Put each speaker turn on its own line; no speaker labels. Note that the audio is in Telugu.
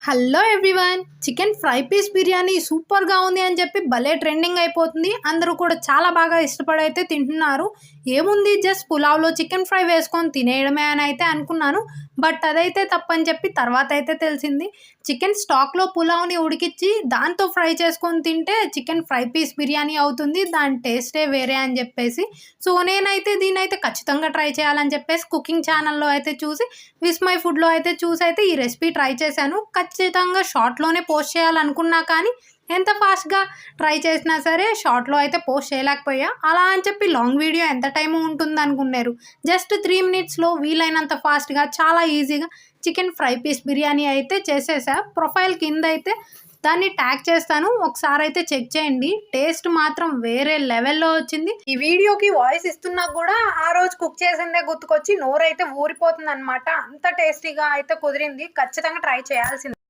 Hello everyone, chicken fry piece biryani సూపర్గా ఉంది అని చెప్పి భలే ట్రెండింగ్ అయిపోతుంది. అందరూ కూడా చాలా బాగా ఇష్టపడి అయితే తింటున్నారు. ఏముంది, జస్ట్ పులావ్లో చికెన్ ఫ్రై వేసుకొని తినేయడమే అని అయితే అనుకున్నాను. బట్ అదైతే తప్పని చెప్పి తర్వాత అయితే తెలిసింది. చికెన్ స్టాక్లో పులావ్ని ఉడికించి దాంతో ఫ్రై చేసుకొని తింటే చికెన్ ఫ్రై పీస్ బిర్యానీ అవుతుంది. దాని టేస్టే వేరే అని చెప్పేసి సో నేనైతే దీనైతే ఖచ్చితంగా ట్రై చేయాలని చెప్పేసి కుకింగ్ ఛానల్లో అయితే చూసి విస్మై ఫుడ్లో అయితే చూసి అయితే ఈ రెసిపీ ట్రై చేశాను. ఖచ్చితంగా షార్ట్లోనే పోస్ట్ చేయాలనుకున్నా కానీ ఎంత ఫాస్ట్గా ట్రై చేసినా సరే షార్ట్లో అయితే పోస్ట్ చేయలేకపోయా. అలా అని చెప్పి లాంగ్ వీడియో ఎంత టైం ఉంటుంది అనుకున్నారు. జస్ట్ 3 మినిట్స్లో వీలైనంత ఫాస్ట్గా చాలా ఈజీగా చికెన్ ఫ్రై పీస్ బిర్యానీ అయితే చేసేసా. ప్రొఫైల్ కింద అయితే దాన్ని ట్యాగ్ చేస్తాను, ఒకసారి అయితే చెక్ చేయండి. టేస్ట్ మాత్రం వేరే లెవెల్లో వచ్చింది. ఈ వీడియోకి వాయిస్ ఇస్తున్నా కూడా ఆ రోజు కుక్ చేసిందే గుర్తుకొచ్చి నోరైతే ఊరిపోతుంది అనమాట. అంత టేస్టీగా అయితే కుదిరింది. ఖచ్చితంగా ట్రై చేయాల్సింది.